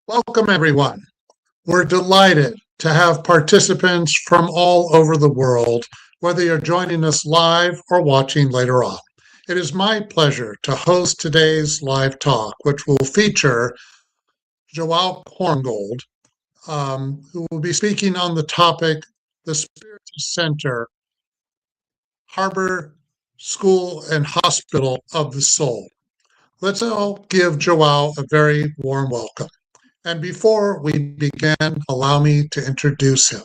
Welcome, everyone. We're delighted to have participants from all over the world, whether you're joining us live or watching later on. It is my pleasure to host today's live talk, which will feature Joao Korngold, who will be speaking on the topic the Spiritist Center, Harbor School and Hospital of the Soul. Let's all give Joao a very warm welcome. And before we begin, allow me to introduce him.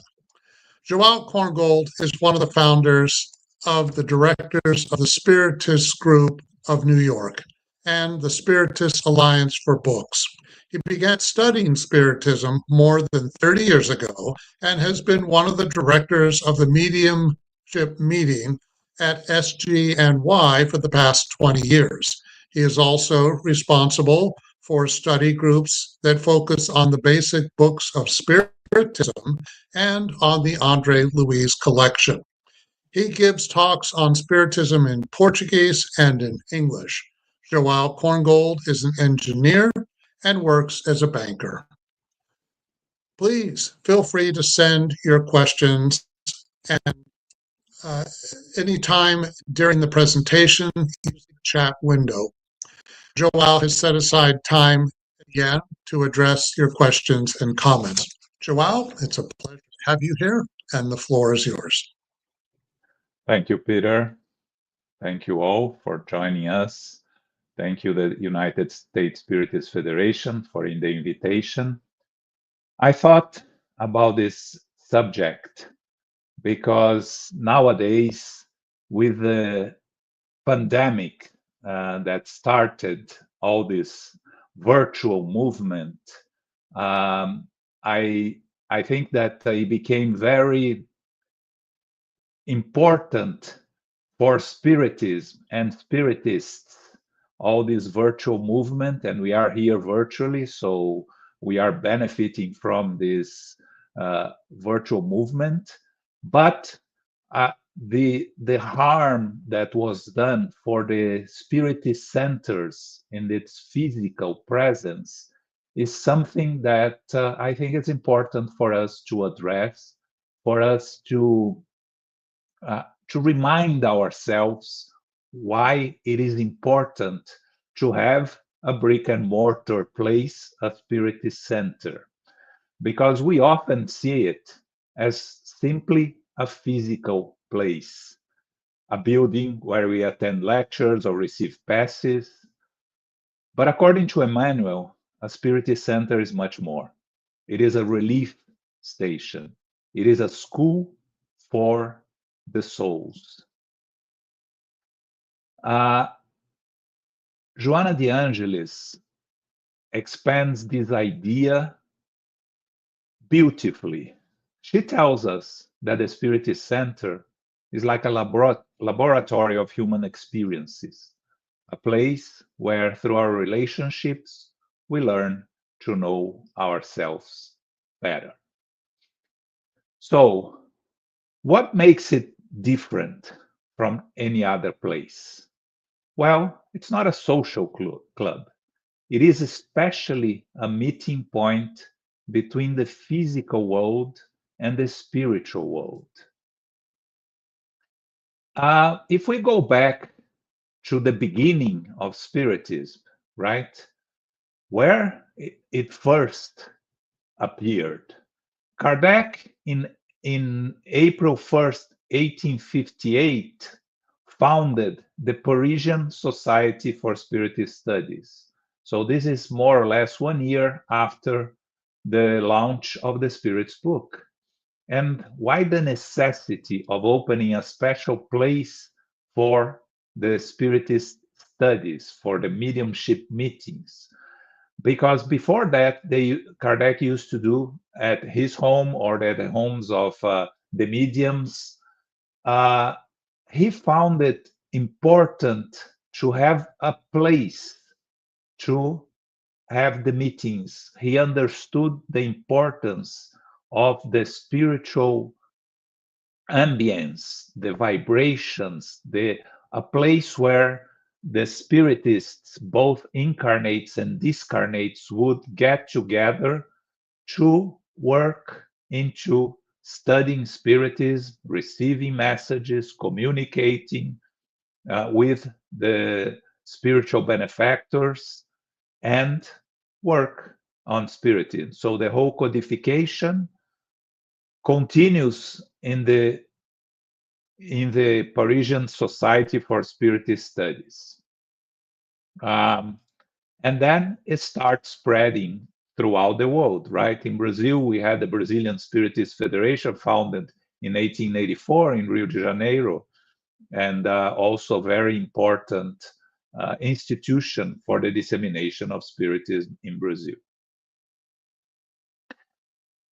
Joao Korngold is one of the founders of the directors of the Spiritist Group of New York and the Spiritist Alliance for Books. He began studying Spiritism more than 30 years ago and has been one of the directors of the mediumship meeting at SGNY for the past 20 years. He is also responsible for study groups that focus on the basic books of Spiritism and on the Andre Luiz Collection. He gives talks on Spiritism in Portuguese and in English. Joao Korngold is an engineer and works as a banker. Please feel free to send your questions and anytime during the presentation using the chat window. Joao has set aside time again to address your questions and comments. Joao, it's a pleasure to have you here, and the floor is yours. Thank you, Peter. Thank you all for joining us. Thank you, the United States Spiritist Federation, for the invitation. I thought about this subject because nowadays, with the pandemic that started all this virtual movement, I think that it became very important for Spiritism and Spiritists, all this virtual movement, and we are here virtually, so we are benefiting from this virtual movement. But the harm that was done for the Spiritist centers in its physical presence is something that I think is important for us to address, for us to remind ourselves why it is important to have a brick and mortar place, a Spiritist center, because we often see it as simply a physical place, a building where we attend lectures or receive passes. But according to Emmanuel, a Spiritist center is much more. It is a relief station. It is a school for the souls. Joana de Angelis expands this idea beautifully. She tells us that the Spiritist Center is like a laboratory of human experiences, a place where through our relationships, we learn to know ourselves better. So, what makes it different from any other place? Well, it's not a social club. It is especially a meeting point between the physical world and the spiritual world. If we go back to the beginning of Spiritism, right, where it first appeared, Kardec in April 1st, 1858, founded the Parisian Society for Spiritist Studies. So this is more or less 1 year after the launch of the Spirit's book. And why the necessity of opening a special place for the Spiritist studies, for the mediumship meetings? Because before that, Kardec used to do at his home or at the homes of the mediums. He found it important to have a place to have the meetings. He understood the importance of the spiritual ambience, the vibrations, a place where the Spiritists, both incarnates and discarnates, would get together to work into studying Spiritism, receiving messages, communicating with the spiritual benefactors, and work on Spiritism. So the whole codification continues in the Parisian Society for Spiritist Studies. And then it starts spreading throughout the world, right? In Brazil, we had the Brazilian Spiritist Federation, founded in 1884 in Rio de Janeiro, and also very important institution for the dissemination of Spiritism in Brazil.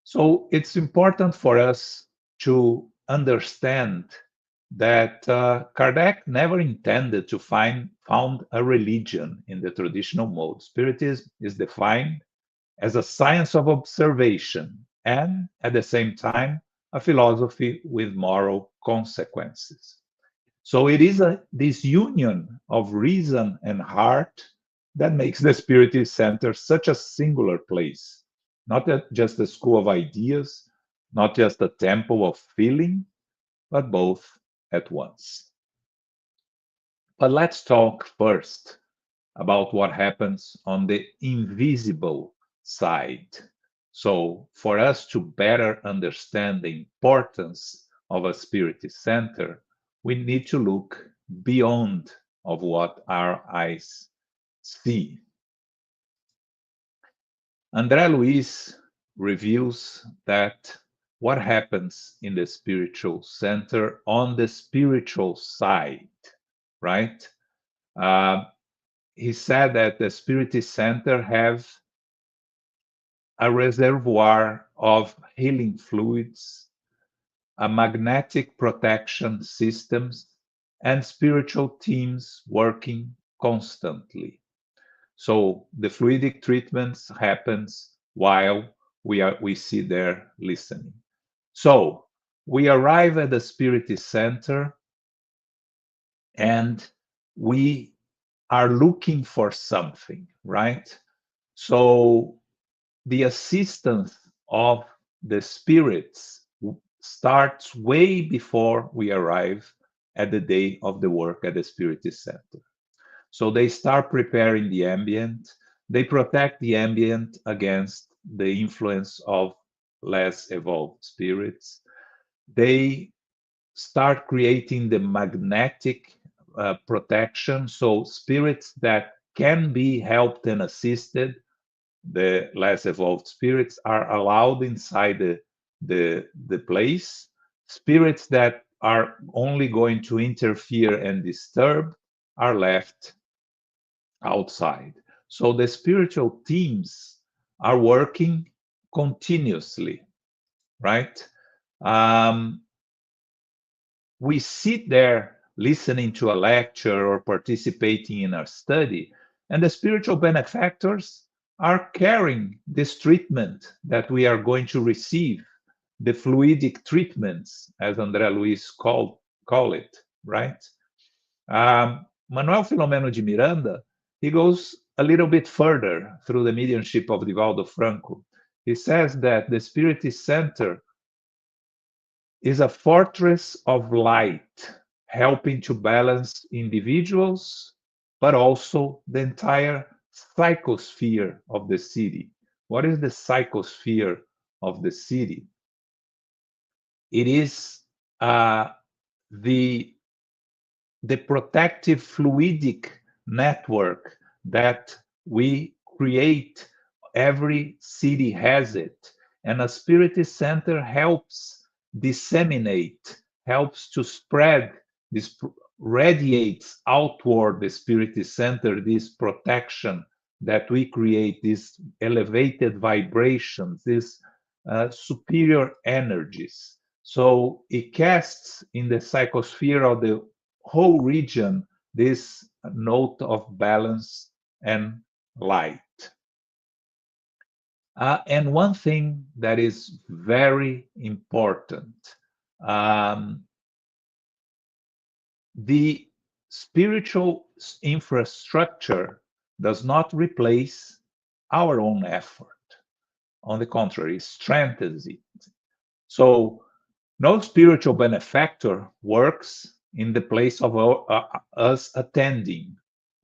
So it's important for us to understand that Kardec never intended to found a religion in the traditional mode. Spiritism is defined as a science of observation and, at the same time, a philosophy with moral consequences. So it is this union of reason and heart that makes the Spiritist Center such a singular place, not just a school of ideas, not just a temple of feeling, but both at once. But let's talk first about what happens on the invisible side. So for us to better understand the importance of a Spiritist Center, we need to look beyond of what our eyes see. Andre Luiz reveals that what happens in the spiritual center on the spiritual side, right? He said that the Spiritist Center have a reservoir of healing fluids, a magnetic protection systems, and spiritual teams working constantly. So the fluidic treatments happens while we sit there listening. So we arrive at the Spiritist Center and we are looking for something, right? So the assistance of the spirits starts way before we arrive at the day of the work at the Spiritist Center. So they start preparing the ambient. They protect the ambient against the influence of less evolved spirits. They start creating the magnetic protection. So spirits that can be helped and assisted, the less evolved spirits, are allowed inside the place. Spirits that are only going to interfere and disturb are left outside. So the spiritual teams are working continuously, right? We sit there listening to a lecture or participating in a study, and the spiritual benefactors are carrying this treatment that we are going to receive, the fluidic treatments, as Andre Luiz call it, right? Manuel Filomeno de Miranda, he goes a little bit further through the mediumship of Divaldo Franco. He says that the Spiritist Center is a fortress of light, helping to balance individuals, but also the entire psychosphere of the city. What is the psychosphere of the city? It is the protective fluidic network that we create. Every city has it, and a Spiritist Center helps disseminate, helps to spread this, radiates outward the Spiritist Center, this protection that we create, these elevated vibrations, these superior energies. So it casts in the psychosphere of the whole region this note of balance and light. And one thing that is very important, the spiritual infrastructure does not replace our own effort. On the contrary, it strengthens it. So no spiritual benefactor works in the place of us attending,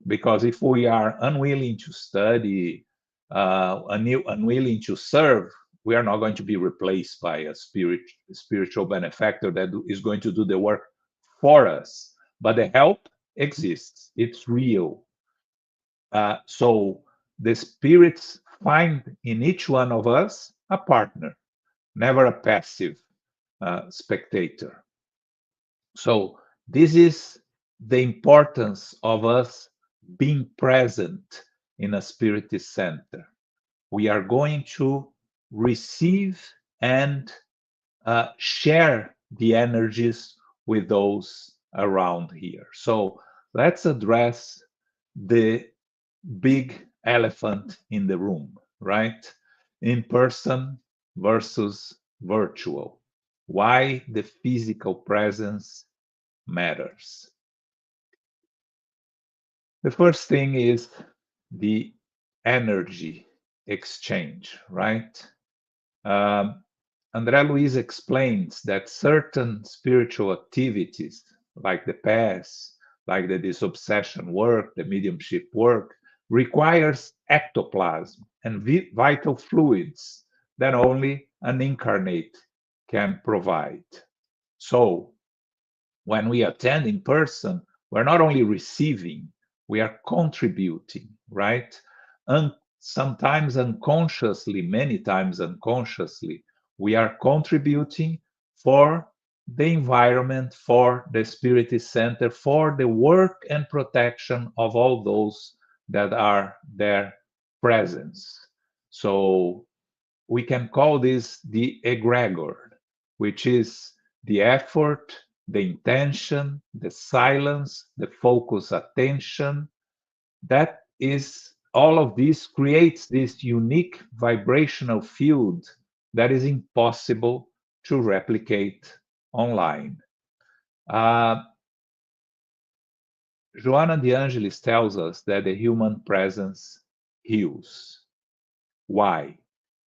because if we are unwilling to study, unwilling to serve, we are not going to be replaced by a spiritual benefactor that is going to do the work for us. But the help exists, it's real. So the spirits find in each one of us a partner, never a passive spectator. So this is the importance of us being present in a Spiritist center. We are going to receive and share the energies with those around here. So let's address the big elephant in the room, right? In person versus virtual. Why the physical presence matters. The first thing is the energy exchange, right? Andre Luiz explains that certain spiritual activities, like the pass, like the disobsession work, the mediumship work, requires ectoplasm and vital fluids that only an incarnate can provide. So when we attend in person, we're not only receiving, we are contributing, right? And sometimes unconsciously, many times unconsciously, we are contributing for the environment, for the Spiritist Center, for the work and protection of all those that are their presence. So we can call this the egregor, which is the effort, the intention, the silence, the focus attention. That is, all of this creates this unique vibrational field that is impossible to replicate online. Joanna de Angelis tells us that the human presence heals. Why?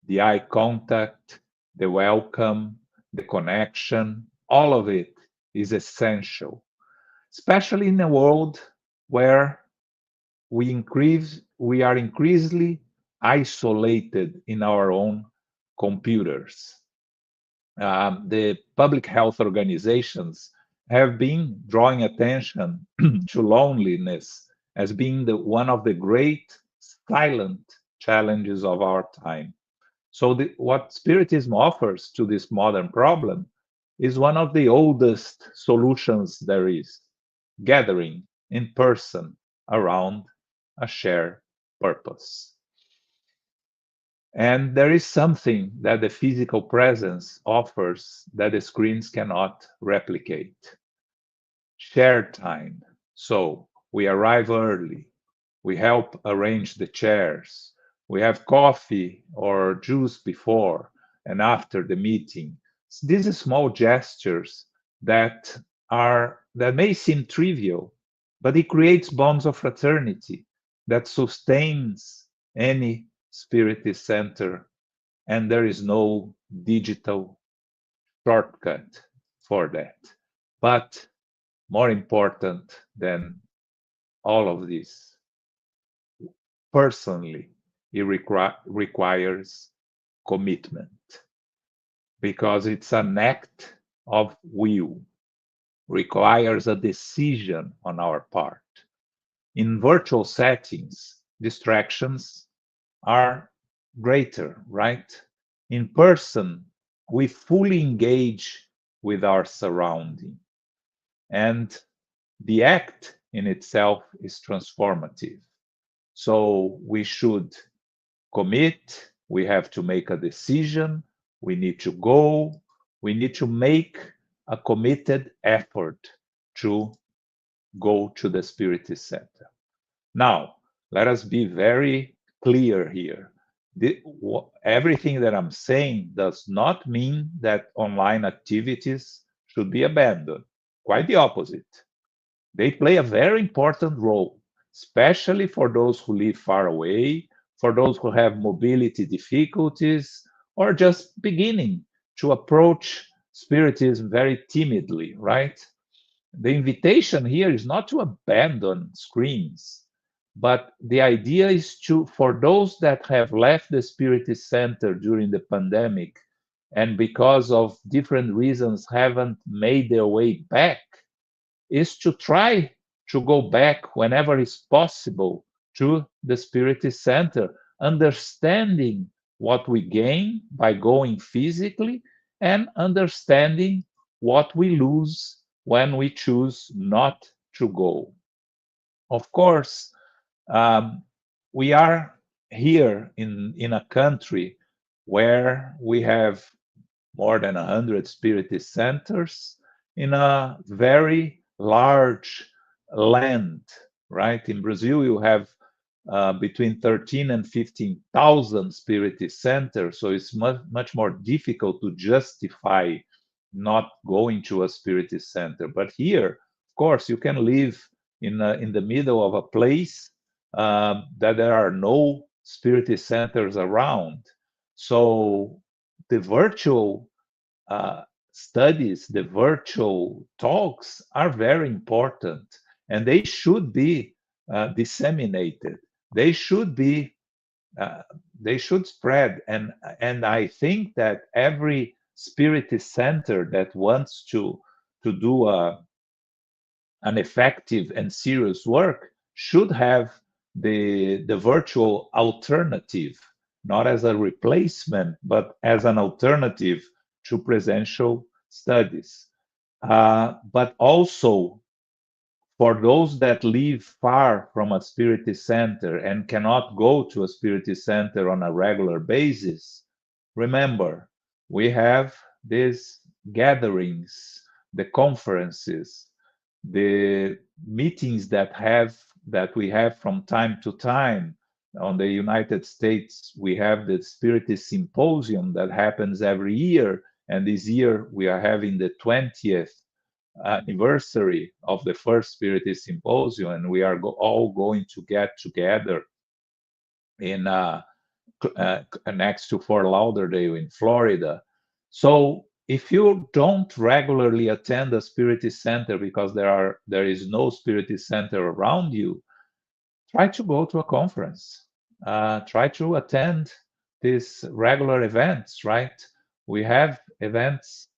The eye contact, the welcome, the connection, all of it is essential, especially in a world where we are increasingly isolated in our own computers. The public health organizations have been drawing attention to loneliness as being one of the great silent challenges of our time. So what Spiritism offers to this modern problem is one of the oldest solutions there is, gathering in person around a shared purpose. And there is something that the physical presence offers that the screens cannot replicate. Shared time. So we arrive early, we help arrange the chairs, we have coffee or juice before and after the meeting. These are small gestures that may seem trivial, but it creates bonds of fraternity that sustains any Spiritist center, and there is no digital shortcut for that. But more important than all of this, personally, it requires commitment, because it's an act of will, requires a decision on our part. In virtual settings, distractions are greater, right? In person, we fully engage with our surrounding, and the act in itself is transformative. So we should commit, we have to make a decision, we need to go, we need to make a committed effort to go to the Spiritist Center. Now, let us be very clear here. Everything that I'm saying does not mean that online activities should be abandoned. Quite the opposite. They play a very important role, especially for those who live far away, for those who have mobility difficulties, or just beginning to approach Spiritism very timidly, right? The invitation here is not to abandon screens, but the idea is to, for those that have left the Spiritist Center during the pandemic and because of different reasons haven't made their way back, is to try to go back whenever is possible to the Spiritist Center, understanding what we gain by going physically and understanding what we lose when we choose not to go. Of course, we are here in a country where we have more than 100 Spiritist centers in a very large land, right? In Brazil, you have between 13 and 15,000 Spiritist centers, so it's much more difficult to justify not going to a Spiritist center. But here, of course, you can live in the middle of a place that there are no Spiritist centers around. So the virtual studies, the virtual talks are very important, and they should be disseminated. They should be they should spread, and I think that every Spiritist center that wants to do an effective and serious work should have the virtual alternative, not as a replacement, but as an alternative to presential studies. But also for those that live far from a Spiritist center and cannot go to a Spiritist center on a regular basis, remember, we have these gatherings, the conferences, the meetings that we have from time to time. On the United States, we have the Spiritist Symposium that happens every year, and this year we are having the 20th anniversary of the first Spiritist Symposium, and we are all going to get together in next to Fort Lauderdale in Florida. So if you don't regularly attend a Spiritist center because there is no Spiritist center around you, try to go to a conference. Try to attend these regular events, right? We have events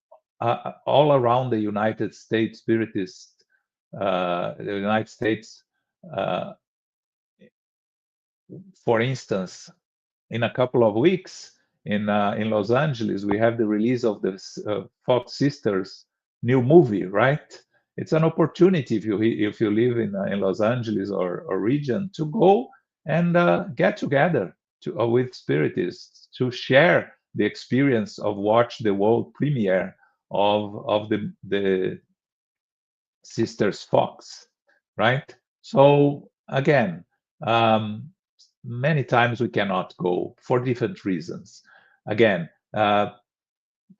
all around the United States Spiritist, the United States. For instance, in a couple of weeks in Los Angeles, we have the release of the Fox Sisters new movie, right? It's an opportunity if you live in Los Angeles or region to go and get together with Spiritists to share the experience of watch the world premiere of the Sisters Fox, right? So again, many times we cannot go for different reasons. Again, there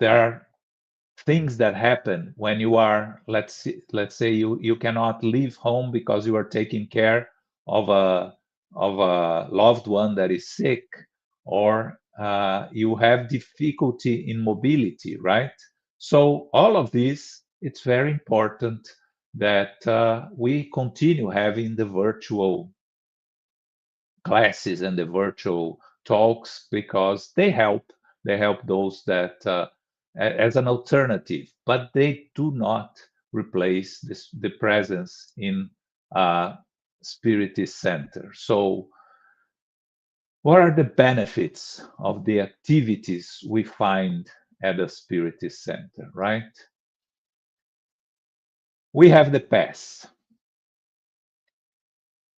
are things that happen when you are, let's say you cannot leave home because you are taking care of a loved one that is sick, or you have difficulty in mobility, right? So all of this, it's very important that we continue having the virtual classes and the virtual talks because they help those that as an alternative, but they do not replace the presence in a Spiritist center. So what are the benefits of the activities we find at a Spiritist center, right? We have the pass.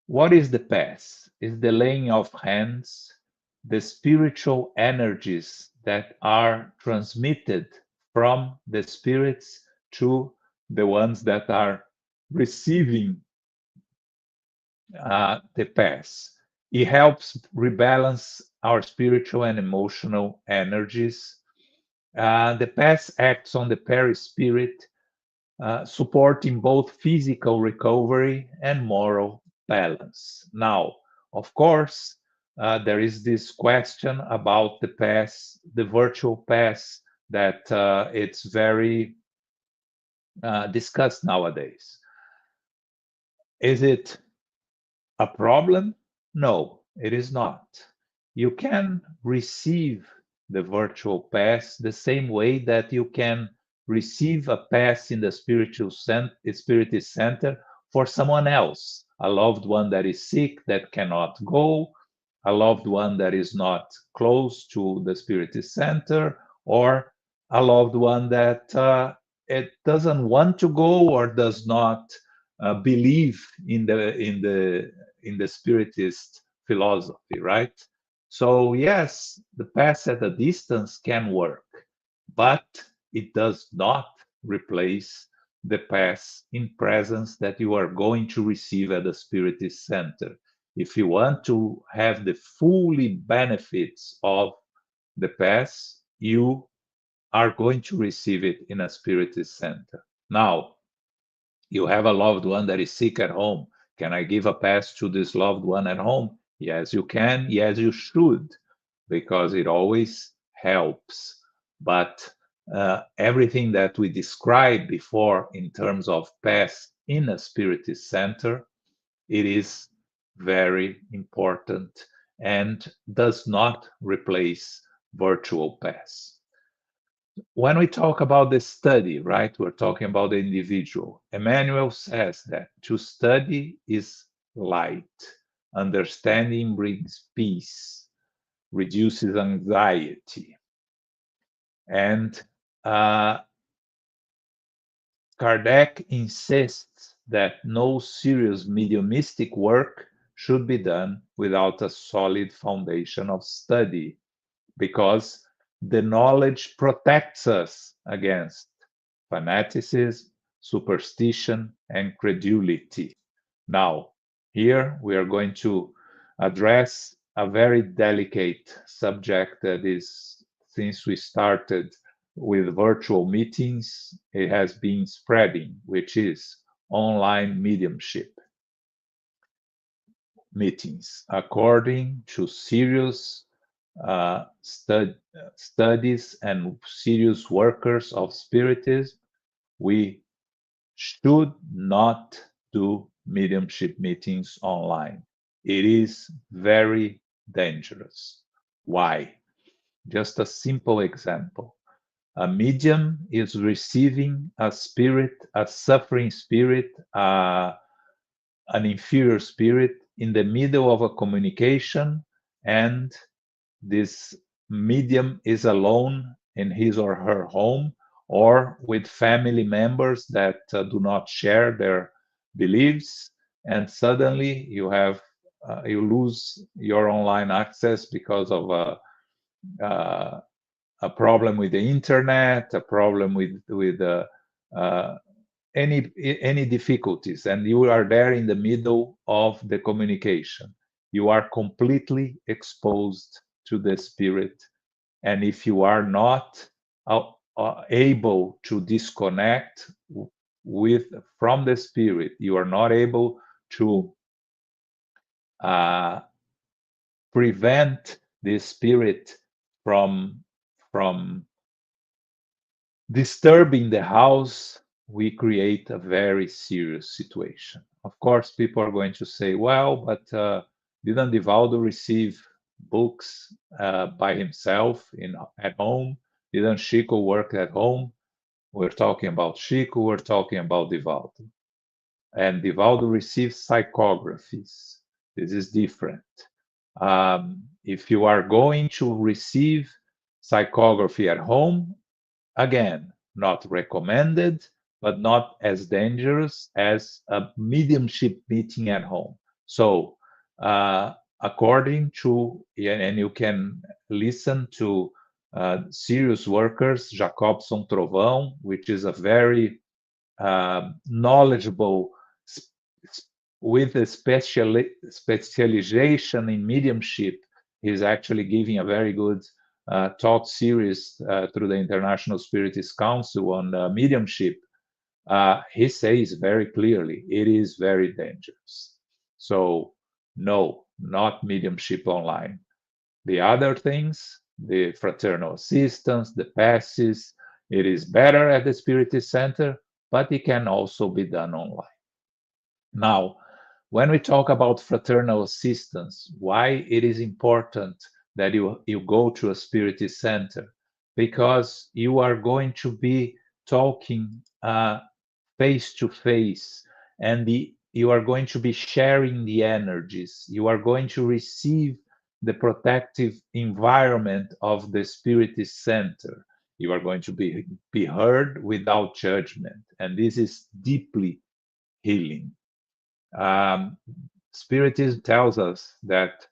What is the pass? Is the laying of hands, the spiritual energies that are transmitted from the spirits to the ones that are receiving the pass. It helps rebalance our spiritual and emotional energies. The pass acts on the perispirit, supporting both physical recovery and moral balance. Now, of course, there is this question about the pass, the virtual pass, that it's very discussed nowadays. Is it a problem? No, it is not. You can receive the virtual pass the same way that you can receive a pass in the Spiritist Center for someone else, a loved one that is sick that cannot go, a loved one that is not close to the Spiritist Center, or a loved one that it doesn't want to go or does not believe in the Spiritist philosophy, right? So yes, the pass at a distance can work, but it does not replace the pass in presence that you are going to receive at the Spiritist Center. If you want to have the fully benefits of the pass, you are going to receive it in a Spiritist Center. Now, you have a loved one that is sick at home. Can I give a pass to this loved one at home? Yes, you can. Yes, you should, because it always helps. But everything that we described before in terms of pass in a Spiritist Center, it is very important and does not replace virtual pass. When we talk about the study, right, we're talking about the individual. Emmanuel says that to study is light, understanding brings peace, reduces anxiety. And Kardec insists that no serious mediumistic work should be done without a solid foundation of study, because the knowledge protects us against fanaticism, superstition, and credulity. Now, here we are going to address a very delicate subject that is, since we started with virtual meetings, it has been spreading, which is online mediumship meetings. According to serious studies and serious workers of Spiritism, we should not do mediumship meetings online. It is very dangerous. Why? Just a simple example. A medium is receiving a spirit, a suffering spirit, an inferior spirit in the middle of a communication, and this medium is alone in his or her home or with family members that do not share their beliefs, and suddenly you lose your online access because of a problem with the internet, a problem with any difficulties, and you are there in the middle of the communication. You are completely exposed to the spirit, and if you are not able to disconnect from the spirit, you are not able to prevent the spirit from disturbing the house, we create a very serious situation. Of course, people are going to say, well, but didn't Divaldo receive books by himself at home? Didn't Chico work at home? We're talking about Chico, we're talking about Divaldo. And Divaldo receives psychographies. This is different. If you are going to receive psychography at home, again, not recommended, but not as dangerous as a mediumship meeting at home. So, according to, and you can listen to serious workers, Jacobson Trovão, which is a very knowledgeable, with a specialization in mediumship. He's actually giving a very good talk series through the International Spiritist Council on mediumship. he says very clearly, it is very dangerous. So no, not mediumship online. The other things, the fraternal assistance, the passes, it is better at the Spiritist Center, but it can also be done online. Now, when we talk about fraternal assistance, why it is important that you go to a Spiritist Center? Because you are going to be talking face to face, and you are going to be sharing the energies. You are going to receive the protective environment of the Spiritist Center. You are going to be heard without judgment, and this is deeply healing. Spiritism tells us that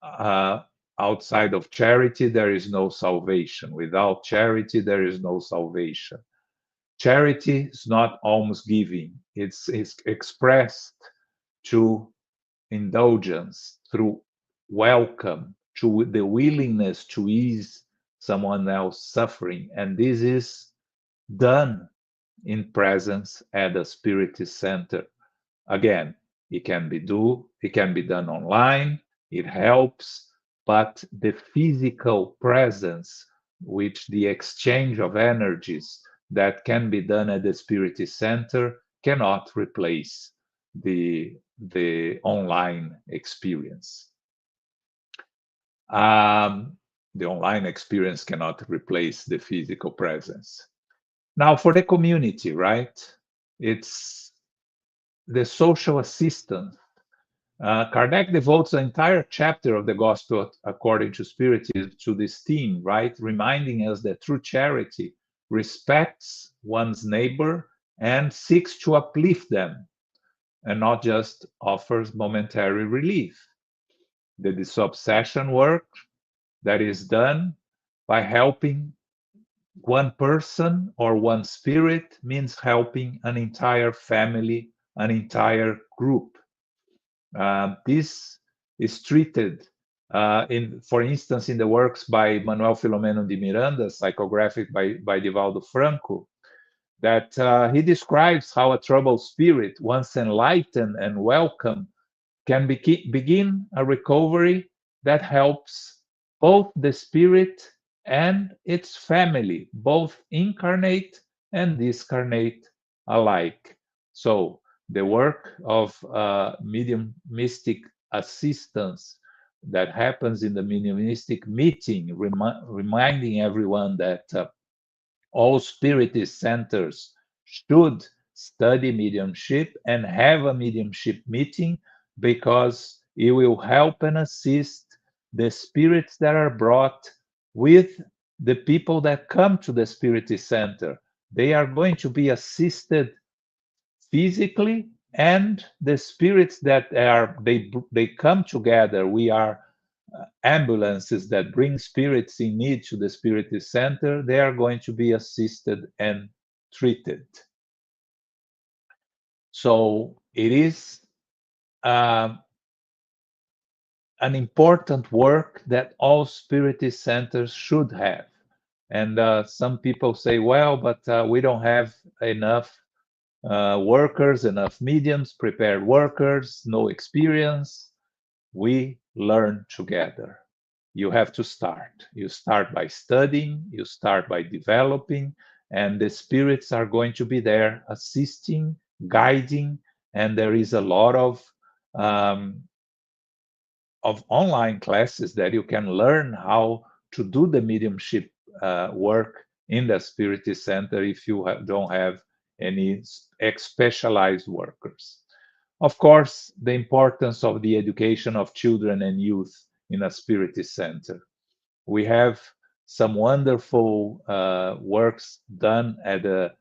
uh, outside of charity, there is no salvation. Without charity, there is no salvation. Charity is not alms giving, it's expressed through indulgence, through welcome, through the willingness to ease someone else's suffering. And this is done in presence at the Spiritist Center. Again, it can be done online, it helps, but the physical presence, which the exchange of energies that can be done at the Spiritist Center cannot replace the online experience. The online experience cannot replace the physical presence. Now, for the community, right? It's the social assistance. Kardec devotes an entire chapter of the Gospel according to Spiritism to this theme, right? Reminding us that true charity respects one's neighbor and seeks to uplift them, and not just offers momentary relief. The disobsession work that is done by helping one person or one spirit means helping an entire family, an entire group. This is treated, for instance, in the works by Manuel Filomeno de Miranda, psychographic by Divaldo Franco, that he describes how a troubled spirit, once enlightened and welcome, can begin a recovery that helps both the spirit and its family, both incarnate and discarnate alike. So the work of medium mystic assistance that happens in the mediumistic meeting, reminding everyone that all Spiritist centers should study mediumship and have a mediumship meeting, because it will help and assist the spirits that are brought with the people that come to the Spiritist Center. They are going to be assisted physically, and the spirits that they come together. We are ambulances that bring spirits in need to the Spiritist Center. They are going to be assisted and treated. So it is an important work that all Spiritist centers should have. And some people say, well, but we don't have enough workers, enough mediums, prepared workers, no experience. We learn together. You have to start. You start by studying, you start by developing, and the spirits are going to be there assisting, guiding, and there is a lot of online classes that you can learn how to do the mediumship work in the Spiritist Center if you don't have any specialized workers. Of course, the importance of the education of children and youth in a Spiritist Center. We have some wonderful works done at the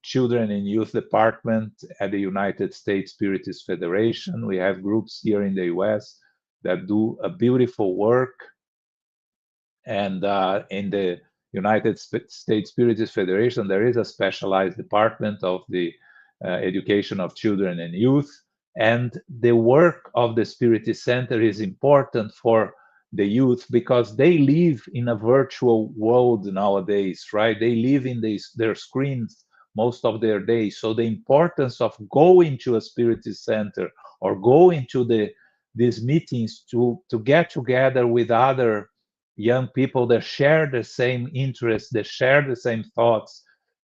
Children and Youth Department at the United States Spiritist Federation. We have groups here in the US that do a beautiful work. And in the United States Spiritist Federation, there is a specialized department of the education of children and youth. And the work of the Spiritist Center is important for the youth because they live in a virtual world nowadays, right? They live in their screens most of their day. So the importance of going to a Spiritist center or going to these meetings to get together with other young people that share the same interests, that share the same thoughts,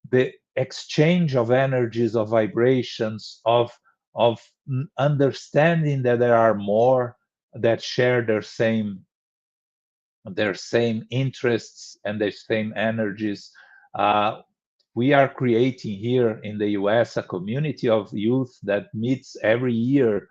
the exchange of energies, of vibrations, of understanding that there are more that share their same interests and their same energies. We are creating here in the US a community of youth that meets every year.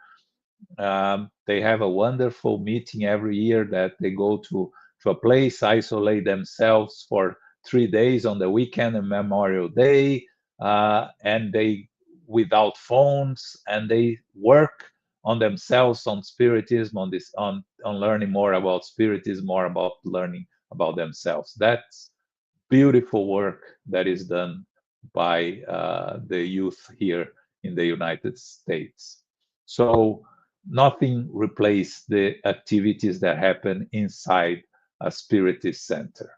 They have a wonderful meeting every year that they go to a place, isolate themselves for 3 days on the weekend and Memorial Day, and they without phones, and they work on themselves, on spiritism, on learning more about spiritism, more about learning about themselves. That's beautiful work that is done by the youth here in the United States. So nothing replaces the activities that happen inside a Spiritist Center.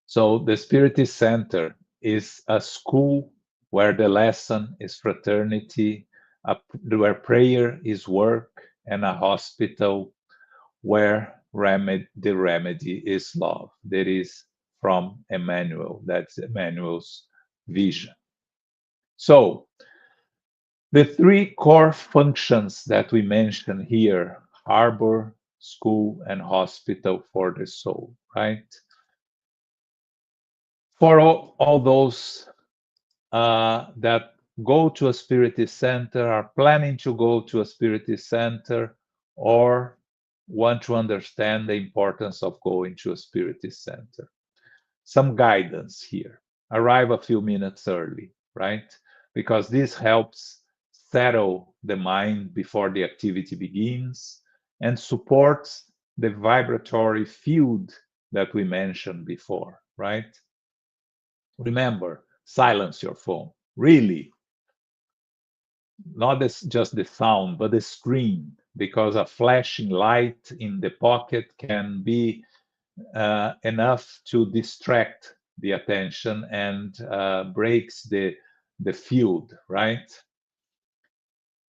So the Spiritist Center is a school where the lesson is fraternity, where prayer is work, and a hospital where the remedy is love. That is from Emmanuel. That's Emmanuel's vision. So the three core functions that we mentioned here: harbor, school, and hospital for the soul, right? For all those that go to a Spiritist center, are planning to go to a Spiritist center, or want to understand the importance of going to a Spiritist center. Some guidance here. Arrive a few minutes early, right? Because this helps settle the mind before the activity begins and supports the vibratory field that we mentioned before, right? Remember, silence your phone. Really, not just the sound, but the screen, because a flashing light in the pocket can be enough to distract the attention and breaks the field, right?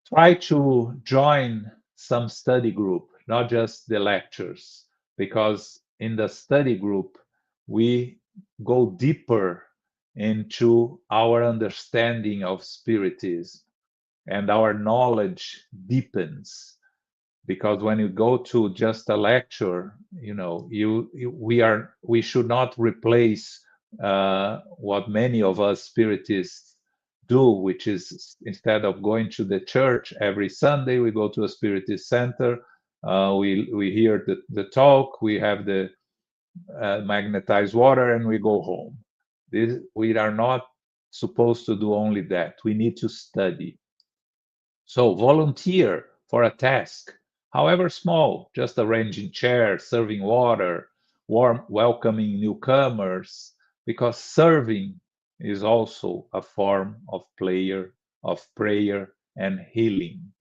Try to join some study group, not just the lectures, because in the study group, we go deeper into our understanding of Spiritism, and our knowledge deepens. Because when you go to just a lecture, we should not replace what many of us Spiritists do, which is, instead of going to the church every Sunday, we go to a Spiritist center. We hear the talk, we have the magnetized water, and we go home. We are not supposed to do only that. We need to study. So volunteer for a task, however small, just arranging chairs, serving water, welcoming newcomers, because serving is also a form of prayer and healing.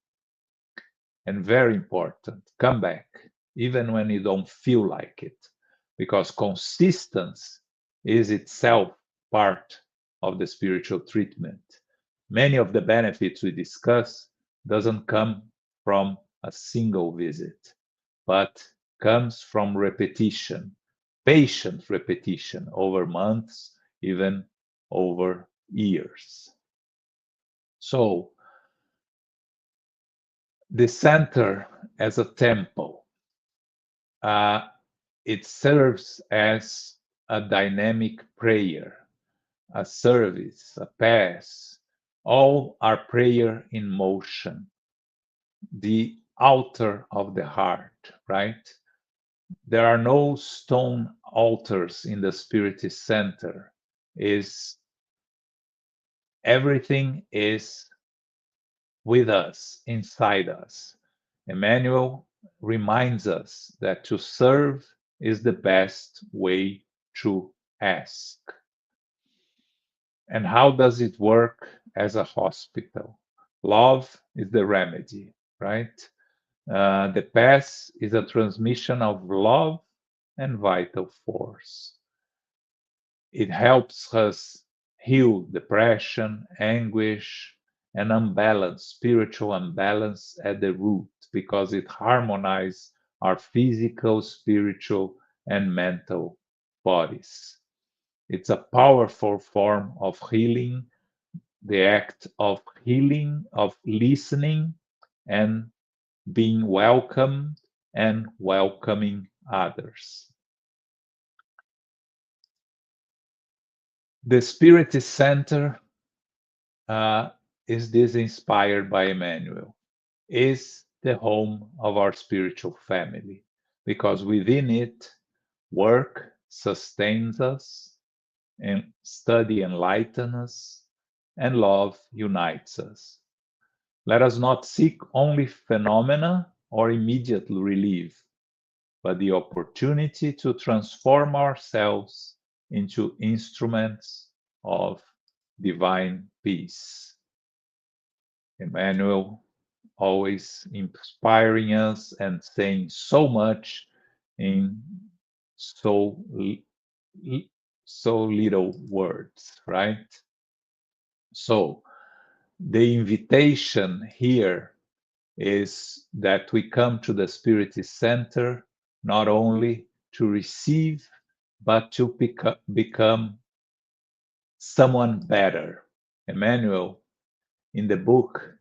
And very important, come back, even when you don't feel like it, because consistency is itself part of the spiritual treatment. Many of the benefits we discuss doesn't come from a single visit, but comes from repetition, patient repetition over months, even over years. So the center as a temple, it serves as a dynamic prayer, a service, a pass. All are prayer in motion. The altar of the heart, right? There are no stone altars in the Spiritist Center. Everything is with us, inside us. Emmanuel reminds us that to serve is the best way to ask. And how does it work as a hospital? Love is the remedy, right? The pass is a transmission of love and vital force. It helps us heal depression, anguish, and unbalance, spiritual imbalance at the root, because it harmonizes our physical, spiritual, and mental bodies. It's a powerful form of healing, the act of healing, of listening, and being welcomed and welcoming others. The Spiritist Center is this inspired by Emmanuel, is the home of our spiritual family, because within it, work sustains us, and study enlightens us, and love unites us. Let us not seek only phenomena or immediate relief, but the opportunity to transform ourselves into instruments of divine peace. Emmanuel always inspiring us and saying so much in so so little words, right? So the invitation here is that we come to the Spiritist Center not only to receive, but to become someone better. Emmanuel, in the book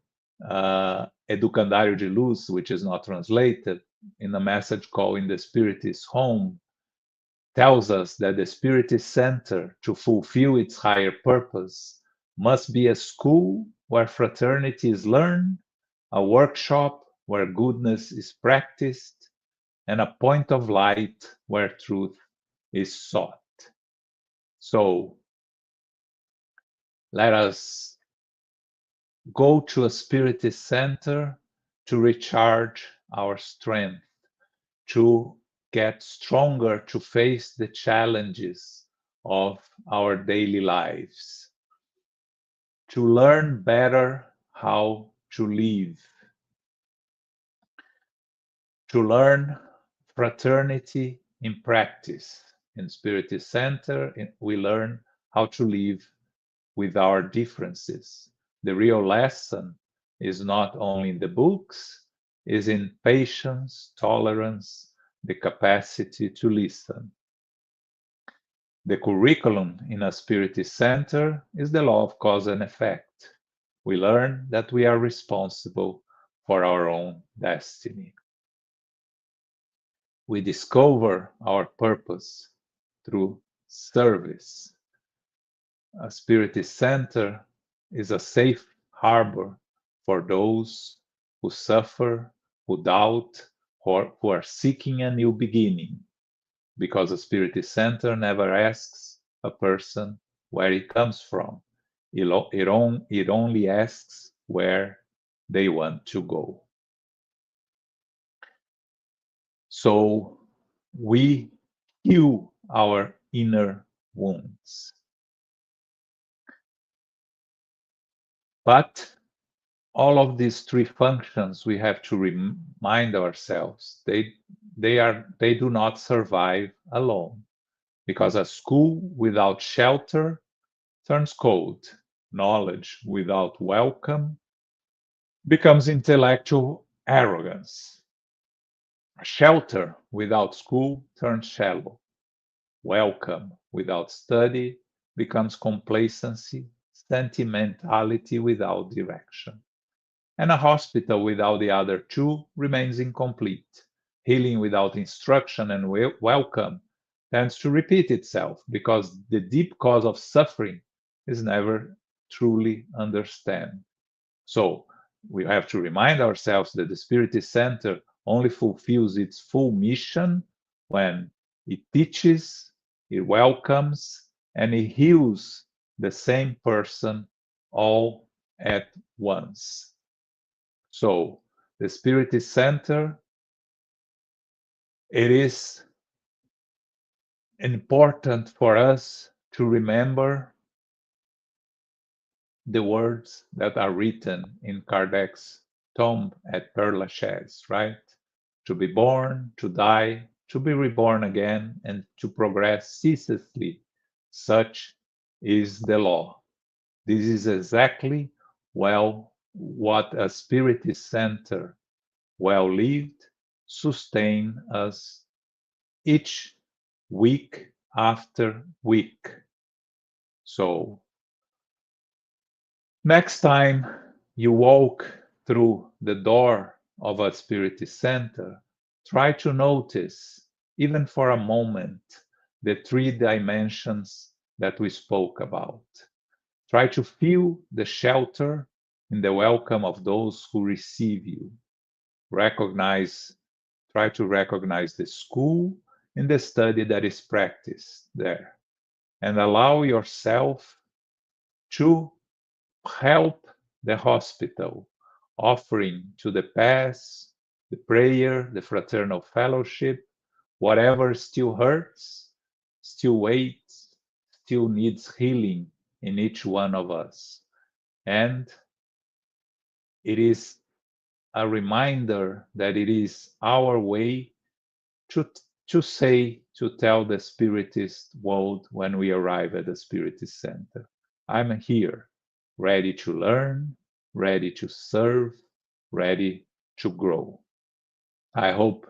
Educandário de Luz, which is not translated, in a message called In the Spiritist Home, tells us that the Spiritist Center, to fulfill its higher purpose, must be a school where fraternity is learned, a workshop where goodness is practiced, and a point of light where truth is sought. So let us go to a Spiritist Center to recharge our strength, to get stronger to face the challenges of our daily lives, to learn better how to live, to learn fraternity in practice. In Spiritist Center, we learn how to live with our differences. The real lesson is not only in the books, is in patience, tolerance, the capacity to listen. The curriculum in a Spiritist Center is the law of cause and effect. We learn that we are responsible for our own destiny. We discover our purpose through service. A Spiritist Center is a safe harbor for those who suffer, who doubt, or who are seeking a new beginning, because a Spiritist Center never asks a person where he comes from. It only asks where they want to go. So we heal our inner wounds. But all of these three functions, we have to remind ourselves, they do not survive alone, because a school without shelter turns cold. Knowledge without welcome becomes intellectual arrogance. Shelter without school turns shallow. Welcome without study becomes complacency, sentimentality without direction. And a hospital without the other two remains incomplete. Healing without instruction and welcome tends to repeat itself, because the deep cause of suffering is never truly understood. So we have to remind ourselves that the Spiritist Center only fulfills its full mission when it teaches, it welcomes, and it heals the same person all at once. So the Spiritist Center, it is important for us to remember the words that are written in Kardec's tomb at Père Lachaise, right? To be born, to die, to be reborn again, and to progress ceaselessly. Such is the law. This is exactly, well, what a Spiritist Center, well lived, sustain us each week after week. So next time you walk through the door of a Spiritist Center, try to notice, even for a moment, the three dimensions that we spoke about. Try to feel the shelter in the welcome of those who receive you. Try to recognize the school and the study that is practiced there. And allow yourself to help the hospital, offering to the Mass, the prayer, the fraternal fellowship, whatever still hurts, still waits, still needs healing in each one of us. And it is a reminder that it is our way to tell the Spiritist world when we arrive at the Spiritist Center. I'm here, ready to learn, ready to serve, ready to grow. I hope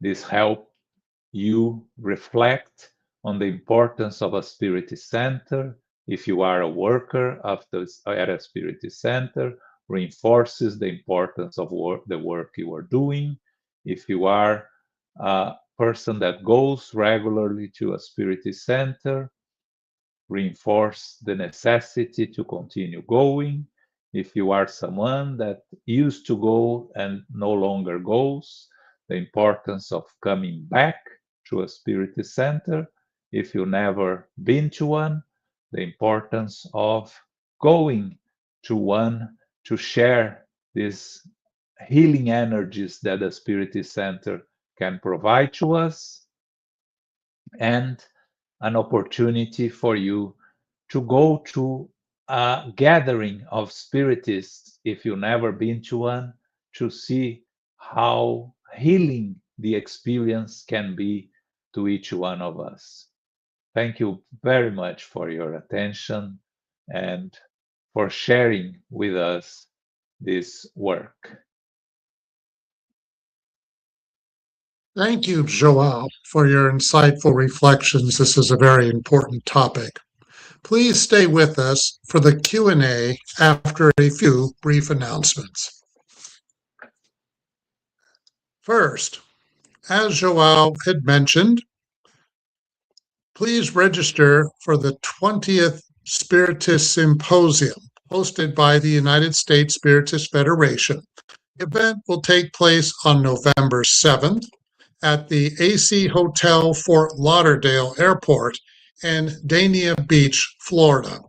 this helped you reflect on the importance of a Spiritist Center. If you are a worker at a Spiritist Center, reinforces the importance of the work you are doing. If you are a person that goes regularly to a Spiritist Center, reinforce the necessity to continue going. If you are someone that used to go and no longer goes, the importance of coming back to a Spiritist Center. If you've never been to one, the importance of going to one to share these healing energies that the Spiritist Center can provide to us, and an opportunity for you to go to a gathering of Spiritists, if you've never been to one, to see how healing the experience can be to each one of us. Thank you very much for your attention and for sharing with us this work. Thank you, Joao, for your insightful reflections. This is a very important topic. Please stay with us for the Q&A after a few brief announcements. First, as Joao had mentioned, please register for the 20th Spiritist Symposium hosted by the United States Spiritist Federation. The event will take place on November 7th at the AC Hotel Fort Lauderdale Airport in Dania Beach, Florida.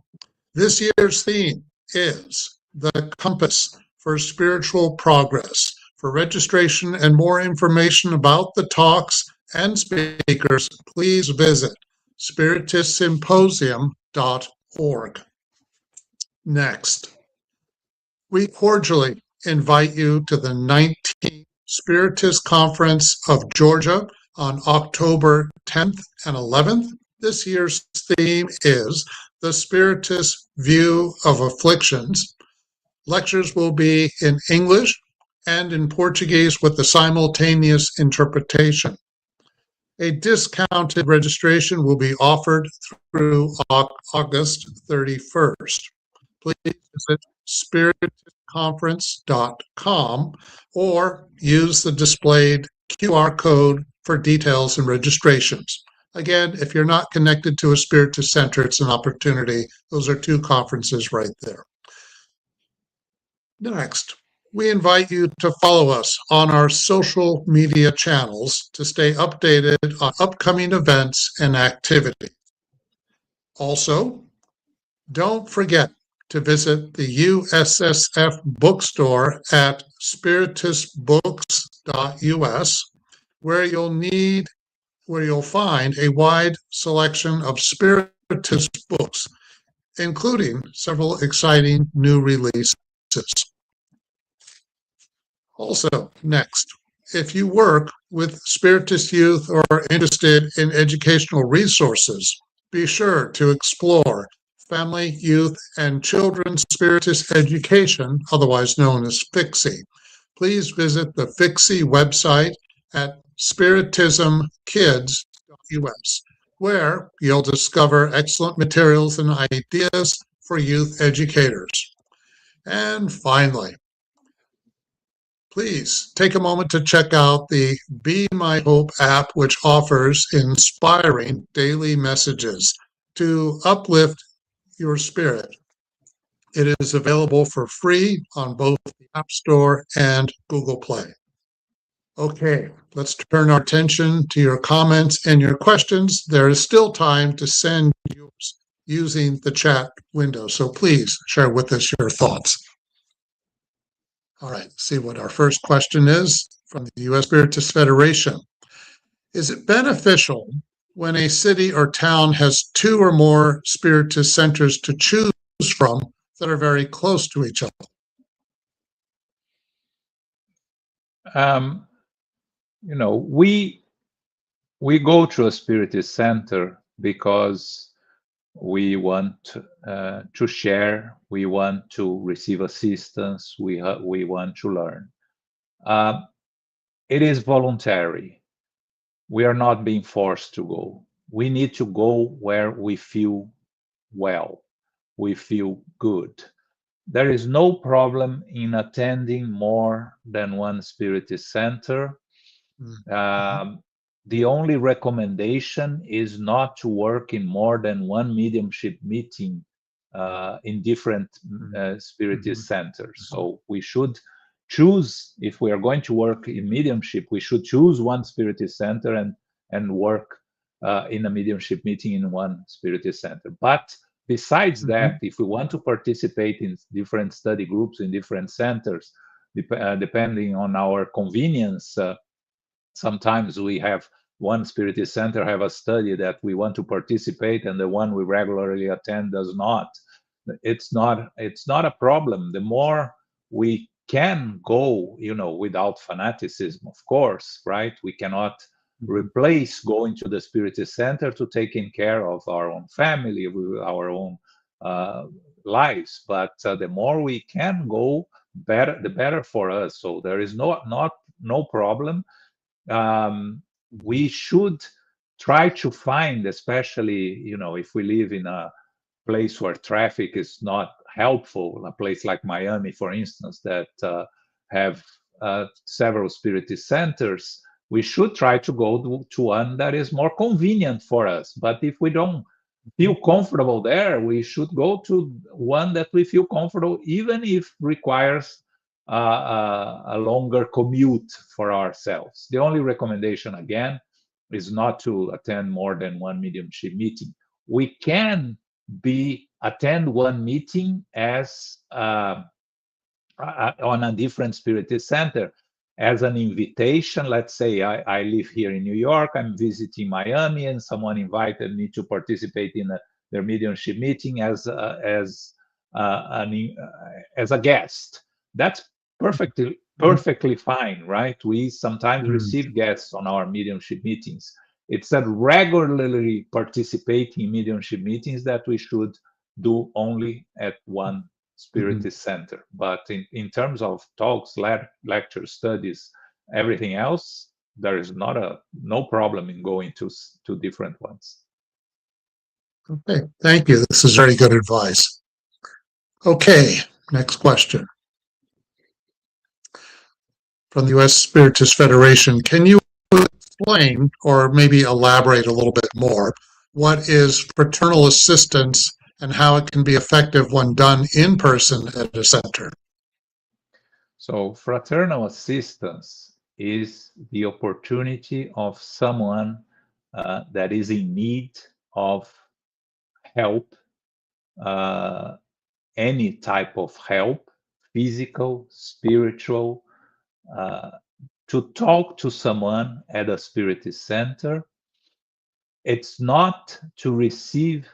This year's theme is The Compass for Spiritual Progress. For registration and more information about the talks and speakers, please visit spiritistsymposium.org. Next, we cordially invite you to the 19th Spiritist Conference of Georgia on October 10th and 11th. This year's theme is The Spiritist View of Afflictions. Lectures will be in English and in Portuguese with the simultaneous interpretation. A discounted registration will be offered through August 31st. Please visit spiritistconference.com or use the displayed QR code for details and registrations. Again, if you're not connected to a Spiritist Center, it's an opportunity. Those are two conferences right there. Next, we invite you to follow us on our social media channels to stay updated on upcoming events and activities. Also, don't forget to visit the USSF bookstore at spiritistbooks.us, where you'll find a wide selection of Spiritist books, including several exciting new releases. Also, next, if you work with Spiritist youth or are interested in educational resources, be sure to explore Family, Youth, and Children's Spiritist Education, otherwise known as FIXI. Please visit the FIXI website at spiritismkids.us, where you'll discover excellent materials and ideas for youth educators. And finally, please take a moment to check out the Be My Hope app, which offers inspiring daily messages to uplift your spirit. It is available for free on both the App Store and Google Play. Okay, let's turn our attention to your comments and your questions. There is still time to send yours using the chat window, so please share with us your thoughts. All right, see what our first question is from the U.S. Spiritist Federation. Is it beneficial when a city or town has two or more Spiritist centers to choose from that are very close to each other? We go to a Spiritist Center because we want to share, we want to receive assistance, we want to learn. It is voluntary. We are not being forced to go. We need to go where we feel well, we feel good. There is no problem in attending more than one Spiritist Center. The only recommendation is not to work in more than one mediumship meeting in different Spiritist centers. So we should choose, if we are going to work in mediumship, we should choose one Spiritist Center and work in a mediumship meeting in one Spiritist Center. But besides that, if we want to participate in different study groups in different centers, depending on our convenience, sometimes we have one Spiritist Center have a study that we want to participate and the one we regularly attend does not. It's not a problem. The more we can go, without fanaticism, of course, right? We cannot replace going to the Spiritist Center to taking care of our own family, our own lives. But the more we can go, the better for us. So there is no problem. We should try to find, especially if we live in a place where traffic is not helpful, a place like Miami, for instance, that have several Spiritist centers, we should try to go to one that is more convenient for us. But if we don't feel comfortable there, we should go to one that we feel comfortable, even if requires a longer commute for ourselves. The only recommendation, again, is not to attend more than one mediumship meeting. We can attend one meeting as on a different Spiritist Center as an invitation. Let's say I live here in New York, I'm visiting Miami, and someone invited me to participate in their mediumship meeting as a guest. That's perfectly fine, right? We sometimes receive guests on our mediumship meetings. It's that regularly participating in mediumship meetings that we should do only at one Spiritist Center. But in terms of talks, lectures, studies, everything else, there is no problem in going to different ones. Okay, thank you. This is very good advice. Okay, next question. From the U.S. Spiritist Federation, can you explain or maybe elaborate a little bit more what is fraternal assistance and how it can be effective when done in person at a center? So fraternal assistance is the opportunity of someone that is in need of help, any type of help, physical, spiritual, to talk to someone at a Spiritist Center. It's not to receive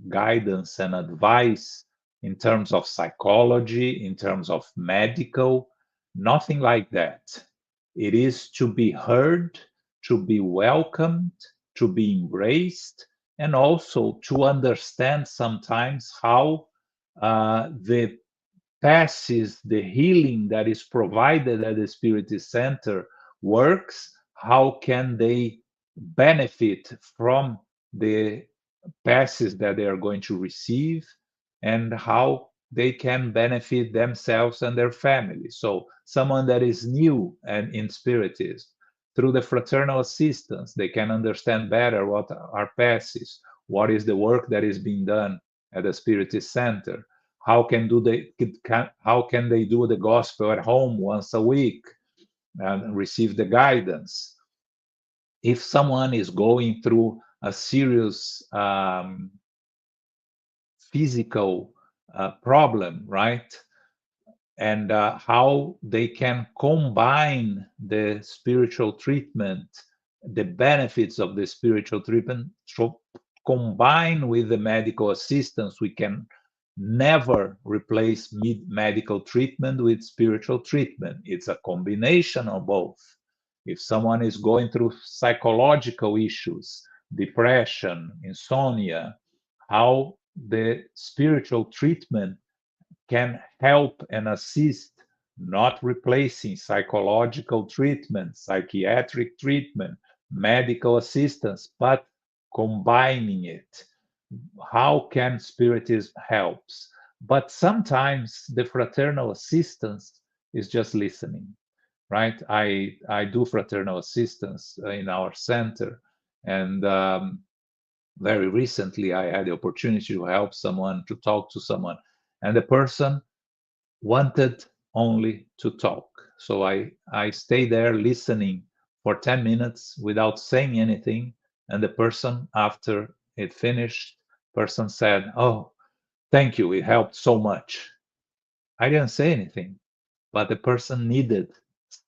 guidance and advice in terms of psychology, in terms of medical, nothing like that. It is to be heard, to be welcomed, to be embraced, and also to understand sometimes how the passes, the healing that is provided at the Spiritist Center works, how can they benefit from the passes that they are going to receive, and how they can benefit themselves and their family. So someone that is new and in Spiritism, through the fraternal assistance, they can understand better what are passes, what is the work that is being done at the Spiritist Center, how can they do the gospel at home once a week and receive the guidance. If someone is going through a serious physical problem, right? And how they can combine the spiritual treatment, the benefits of the spiritual treatment, so combine with the medical assistance. We can never replace medical treatment with spiritual treatment. It's a combination of both. If someone is going through psychological issues, depression, insomnia, how the spiritual treatment can help and assist, not replacing psychological treatment, psychiatric treatment, medical assistance, but combining it. How can Spiritism helps? But sometimes the fraternal assistance is just listening, right? I do fraternal assistance in our center, and very recently I had the opportunity to help someone, to talk to someone, and the person wanted only to talk. So I stayed there listening for 10 minutes without saying anything. And the person, after it finished, person said, "Oh, thank you, it helped so much." I didn't say anything, but the person needed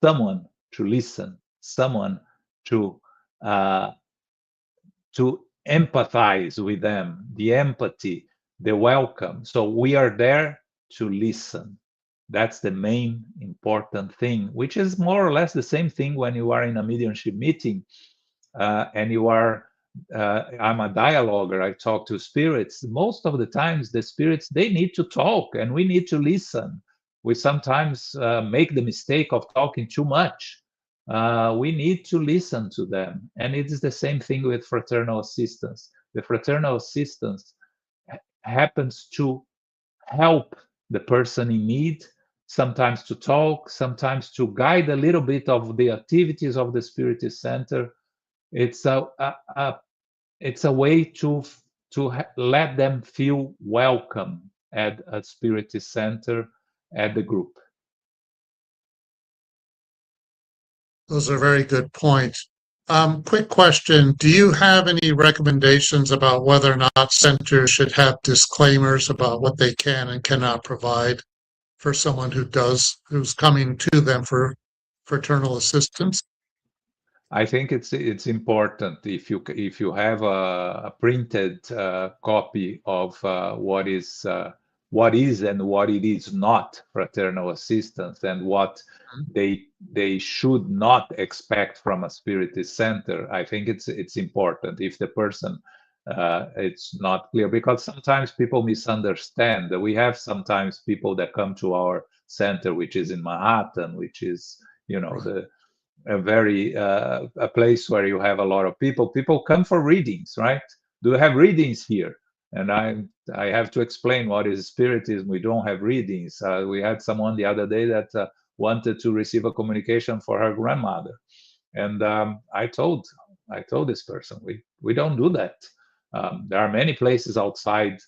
someone to listen, someone to uh, to empathize with them, the empathy, the welcome. So we are there to listen. That's the main important thing, which is more or less the same thing when you are in a mediumship meeting and you are, I'm a dialoguer, I talk to spirits. Most of the times, the spirits, they need to talk and we need to listen. We sometimes make the mistake of talking too much. We need to listen to them. And it is the same thing with fraternal assistance. The fraternal assistance happens to help the person in need, sometimes to talk, sometimes to guide a little bit of the activities of the Spiritist Center. It's a way to let them feel welcome at a Spiritist Center, at the group. Those are very good points. Quick question. Do you have any recommendations about whether or not centers should have disclaimers about what they can and cannot provide for someone who's coming to them for fraternal assistance? I think it's important if you have a printed copy of what is and what it is not fraternal assistance, and what they should not expect from a Spiritist Center. I think it's important if the person it's not clear, because sometimes people misunderstand. We have sometimes people that come to our center, which is in Manhattan, which is Right. a place where you have a lot of people come for readings, right? Do you have readings here? And I have to explain what is spiritism. We don't have readings. We had someone the other day that wanted to receive a communication for her grandmother, and I told this person, we don't do that. There are many places outside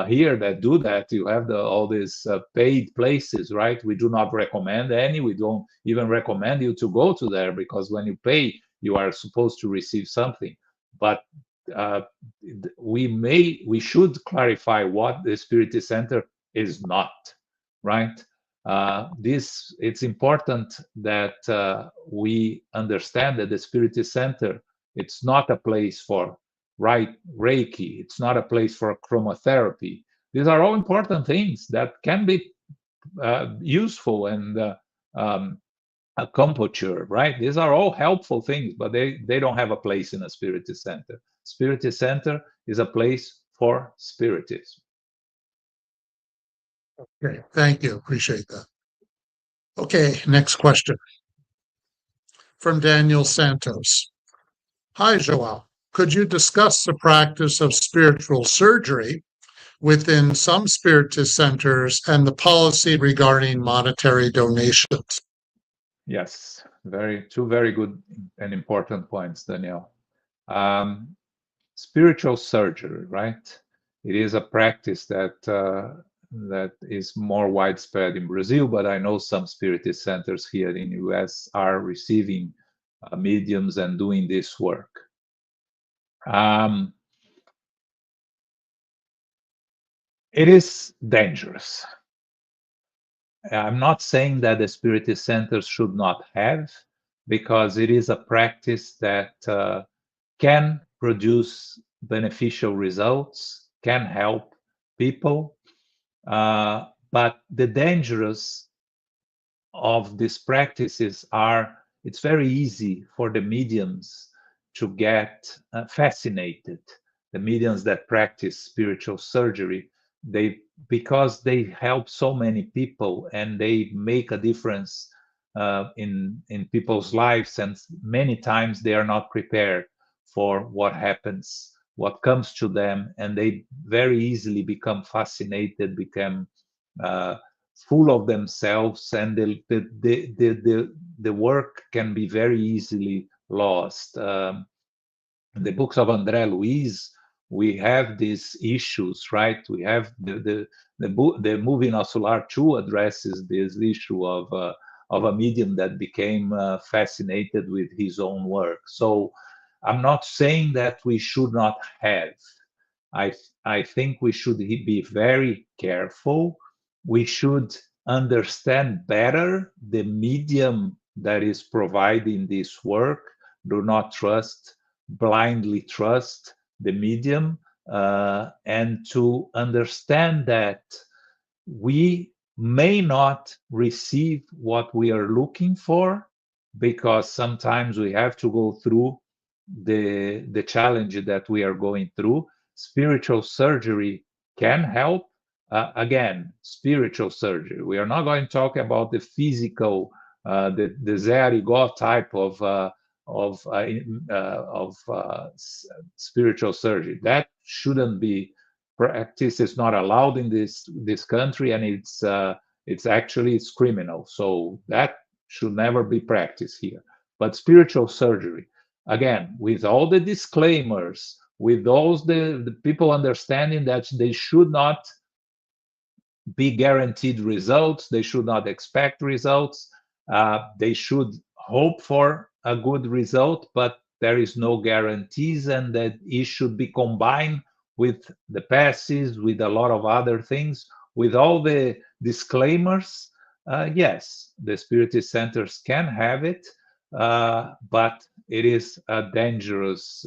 here that do that. You have all these paid places, right? We do not recommend any. We don't even recommend you to go to there, because when you pay, you are supposed to receive something. But uh, we should clarify what the Spiritist Center is not, right? It's important that we understand that the Spiritist Center, it's not a place for Reiki. It's not a place for chromotherapy. These are all important things that can be useful and acupuncture, right? These are all helpful things, but they don't have a place in a Spiritist center. Spiritist center is a place for Spiritism. Okay, thank you. Appreciate that. Okay, next question from Daniel Santos. Hi, Joao. Could you discuss the practice of spiritual surgery within some Spiritist centers and the policy regarding monetary donations? Yes, two very good and important points, Daniel. Spiritual surgery, right? It is a practice that is more widespread in Brazil, but I know some Spiritist centers here in the US are receiving mediums and doing this work. It is dangerous. I'm not saying that the Spiritist centers should not have, because it is a practice that can produce beneficial results, can help people, but the dangers of these practices are it's very easy for the mediums to get fascinated. The mediums that practice spiritual surgery, because they help so many people and they make a difference in people's lives, and many times they are not prepared for what happens, what comes to them, and they very easily become fascinated, become full of themselves, and the work can be very easily lost. In the books of Andre Luiz, we have these issues, right? We have the movie No Solar 2 addresses this issue of a medium that became fascinated with his own work. So I'm not saying that we should not have. I think we should be very careful. We should understand better the medium that is providing this work. Do not blindly trust the medium, and to understand that we may not receive what we are looking for, because sometimes we have to go through the challenge that we are going through. Spiritual surgery can help. Again, spiritual surgery. We are not going to talk about the physical, the Zerigó type of spiritual surgery. That shouldn't be practiced. It's not allowed in this country, and it's actually criminal. So that should never be practiced here. But spiritual surgery, again, with all the disclaimers, with those the people understanding that they should not be guaranteed results, they should not expect results, they should hope for a good result, but there is no guarantees, and that it should be combined with the passes, with a lot of other things, with all the disclaimers. Yes, the Spiritist centers can have it, but it is a dangerous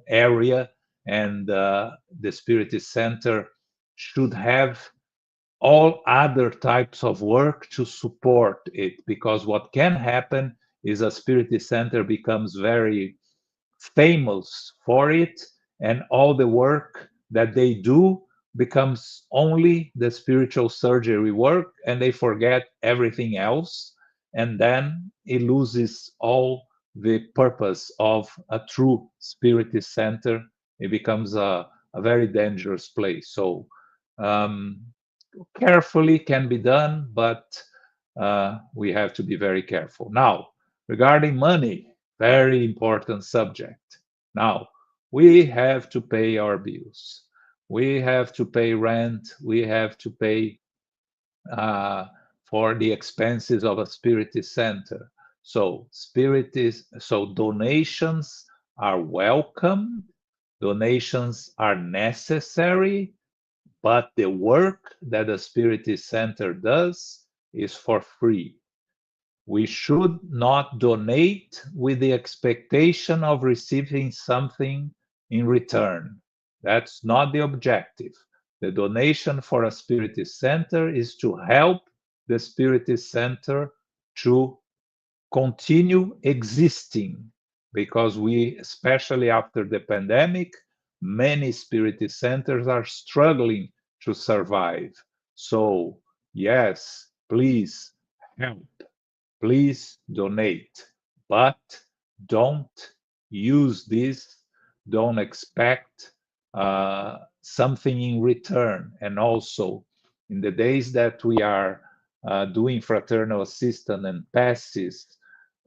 area, and the Spiritist Center should have all other types of work to support it, because what can happen is a Spiritist Center becomes very famous for it, and all the work that they do becomes only the spiritual surgery work, and they forget everything else, and then it loses all the purpose of a true Spiritist center. It becomes a very dangerous place. So carefully can be done, but we have to be very careful. Now, regarding money, very important subject. Now, we have to pay our bills. We have to pay rent. We have to pay for the expenses of a Spiritist center. So donations are welcome. Donations are necessary, but the work that the Spiritist Center does is for free. We should not donate with the expectation of receiving something in return. That's not the objective. The donation for a Spiritist Center is to help the Spiritist Center to continue existing, because we, especially after the pandemic, many Spiritist centers are struggling to survive. So, yes, please help, please donate, but don't use this, don't expect something in return. And also, in the days that we are doing fraternal assistance and passes,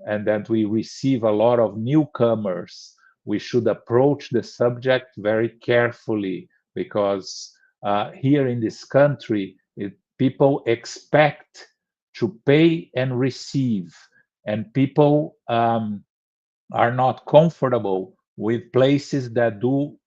and that we receive a lot of newcomers, we should approach the subject very carefully, because here in this country, people expect to pay and receive, and people are not comfortable with places that do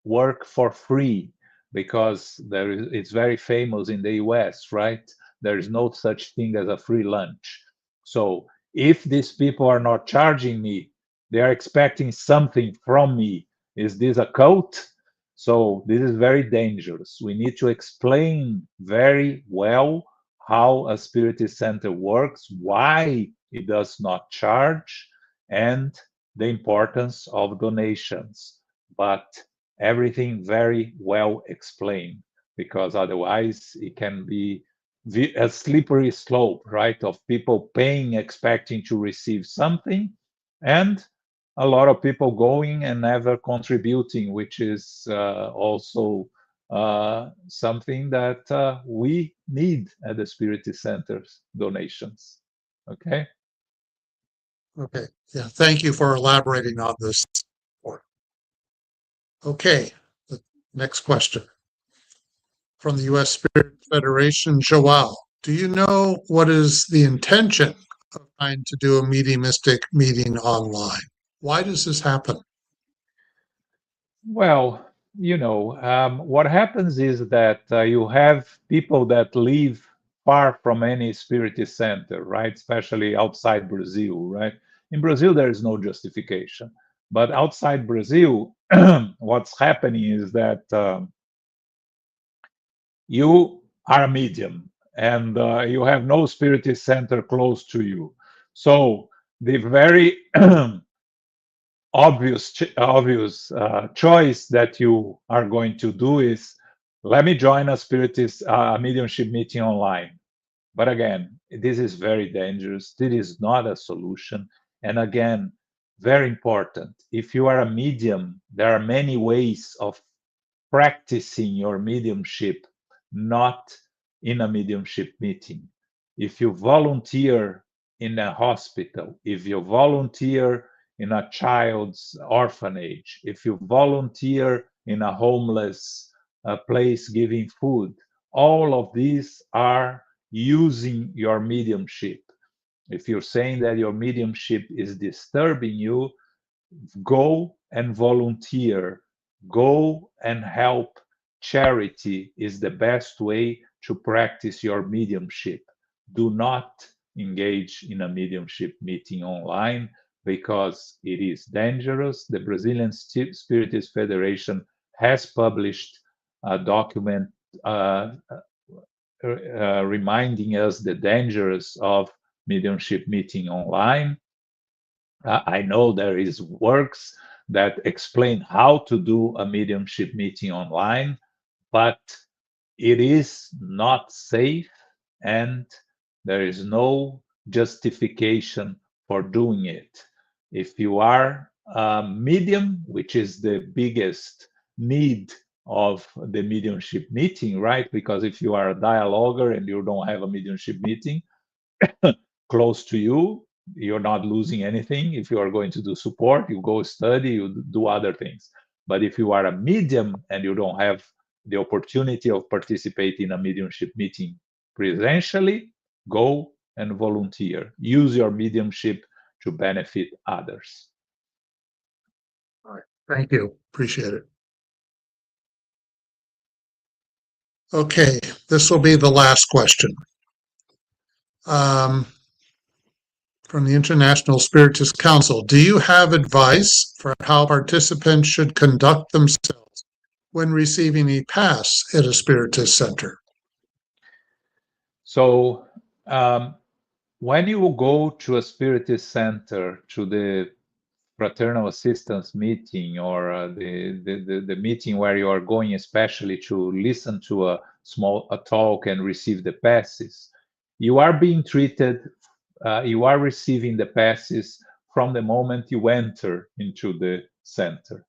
work for free, because it's very famous in the US, right? There is no such thing as a free lunch. So if these people are not charging me, they are expecting something from me. Is this a cult? So this is very dangerous. We need to explain very well how a Spiritist center works, why it does not charge, and the importance of donations. But everything very well explained, because otherwise it can be a slippery slope, right? Of people paying, expecting to receive something, and a lot of people going and never contributing, which is also something that we need at the Spiritist Centers, donations. Okay. Okay. Yeah. Thank you for elaborating on this. Okay. The next question from the U.S. Spirit Federation, Joao. Do you know what is the intention of trying to do a mediumistic meeting online? Why does this happen? Well, what happens is that you have people that live far from any Spiritist center, right? Especially outside Brazil, right? In Brazil, there is no justification. But outside Brazil, what's happening is that you are a medium, and you have no Spiritist center close to you. So the very obvious choice that you are going to do is, let me join a Spiritist mediumship meeting online. But again, this is very dangerous. This is not a solution. And again, very important, if you are a medium, there are many ways of practicing your mediumship, not in a mediumship meeting. If you volunteer in a hospital, if you volunteer in a child's orphanage, if you volunteer in a homeless place giving food, all of these are using your mediumship. If you're saying that your mediumship is disturbing you, go and volunteer, go and help. Charity is the best way to practice your mediumship. Do not engage in a mediumship meeting online, because it is dangerous. The Brazilian Spiritist Federation has published a document reminding us the dangers of mediumship meeting online. I know there is works that explain how to do a mediumship meeting online, but it is not safe, and there is no justification for doing it. If you are a medium, which is the biggest need of the mediumship meeting, right? Because if you are a dialoguer and you don't have a mediumship meeting close to you, you're not losing anything. If you are going to do support, you go study, you do other things. But if you are a medium and you don't have the opportunity of participating in a mediumship meeting presentially, go and volunteer. Use your mediumship to benefit others. All right. Thank you. Appreciate it. Okay, this will be the last question. From the International Spiritist Council, do you have advice for how participants should conduct themselves when receiving a pass at a Spiritist center? So when you go to a Spiritist Center, to the fraternal assistance meeting, or the meeting where you are going especially to listen to a talk and receive the passes, you are being treated, you are receiving the passes from the moment you enter into the center,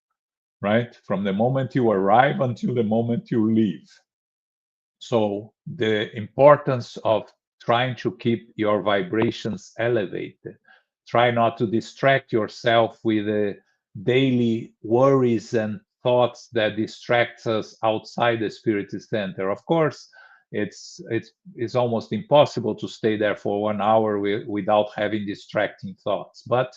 right? From the moment you arrive until the moment you leave. So the importance of trying to keep your vibrations elevated. Try not to distract yourself with the daily worries and thoughts that distract us outside the Spiritist Center. Of course, it's almost impossible to stay there for 1 hour without having distracting thoughts. But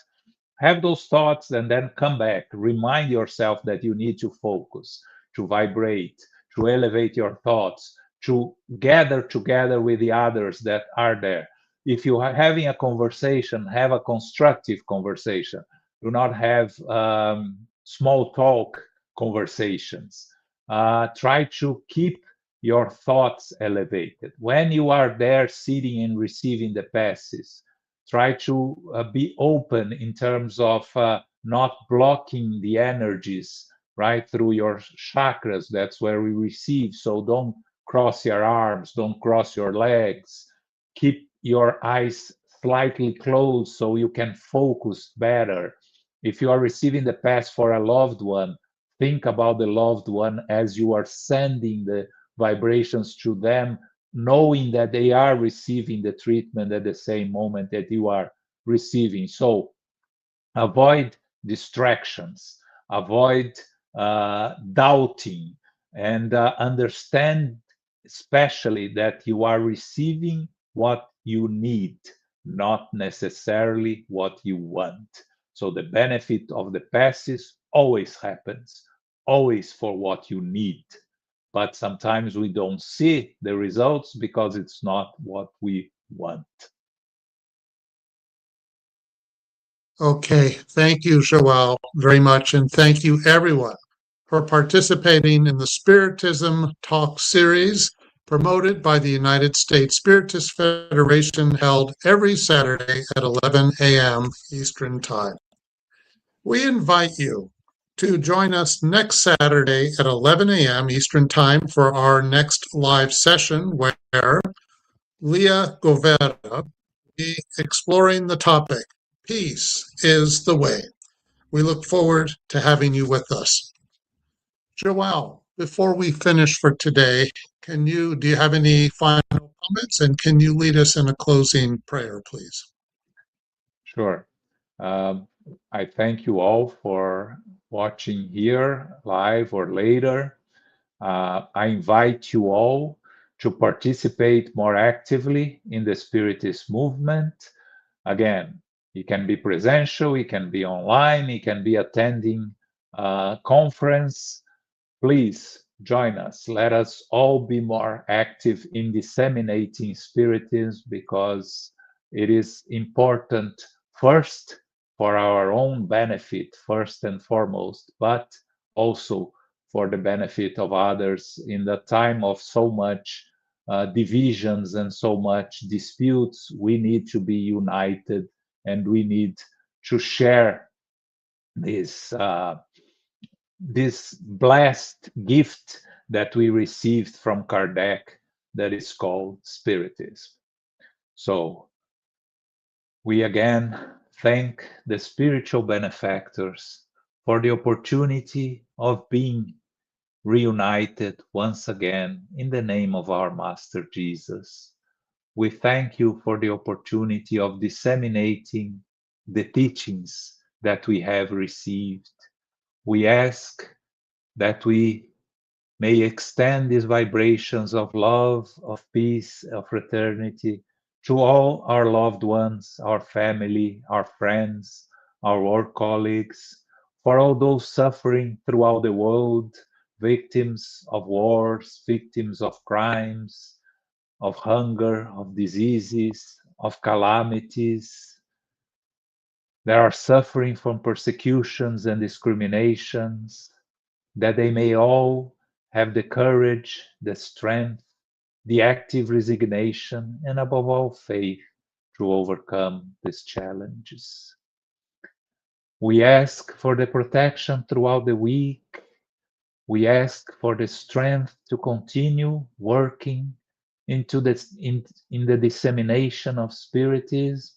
have those thoughts and then come back. Remind yourself that you need to focus, to vibrate, to elevate your thoughts, to gather together with the others that are there. If you are having a conversation, have a constructive conversation. Do not have small talk conversations. Try to keep your thoughts elevated. When you are there sitting and receiving the passes, try to be open in terms of not blocking the energies right through your chakras. That's where we receive. So don't cross your arms, don't cross your legs. Keep your eyes slightly closed so you can focus better. If you are receiving the pass for a loved one, think about the loved one as you are sending the vibrations to them, knowing that they are receiving the treatment at the same moment that you are receiving. So avoid distractions, avoid doubting, and understand especially that you are receiving what you need, not necessarily what you want. So the benefit of the passes always happens, always for what you need. But sometimes we don't see the results because it's not what we want. Okay, thank you, Joao, very much. And thank you, everyone, for participating in the Spiritism Talk series promoted by the United States Spiritist Federation, held every Saturday at 11 a.m. Eastern Time. We invite you to join us next Saturday at 11 a.m. Eastern Time for our next live session, where Leah Govera will be exploring the topic, Peace is the Way. We look forward to having you with us. Joao, before we finish for today, do you have any final comments, and can you lead us in a closing prayer, please? Sure. I thank you all for watching here live or later. I invite you all to participate more actively in the Spiritist movement. Again, it can be presential, it can be online, it can be attending a conference. Please join us. Let us all be more active in disseminating Spiritism, because it is important first for our own benefit, first and foremost, but also for the benefit of others in the time of so much divisions and so much disputes. We need to be united, and we need to share this this blessed gift that we received from Kardec, that is called Spiritism. So we again thank the spiritual benefactors for the opportunity of being reunited once again in the name of our Master Jesus. We thank you for the opportunity of disseminating the teachings that we have received. We ask that we may extend these vibrations of love, of peace, of fraternity to all our loved ones, our family, our friends, our work colleagues, for all those suffering throughout the world, victims of wars, victims of crimes, of hunger, of diseases, of calamities. They are suffering from persecutions and discriminations, that they may all have the courage, the strength, the active resignation, and above all, faith to overcome these challenges. We ask for the protection throughout the week. We ask for the strength to continue working in the dissemination of Spiritism.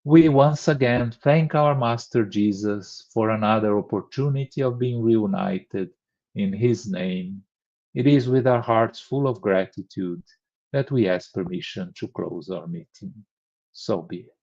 We once again thank our Master Jesus for another opportunity of being reunited in His name. It is with our hearts full of gratitude that we ask permission to close our meeting. So be it.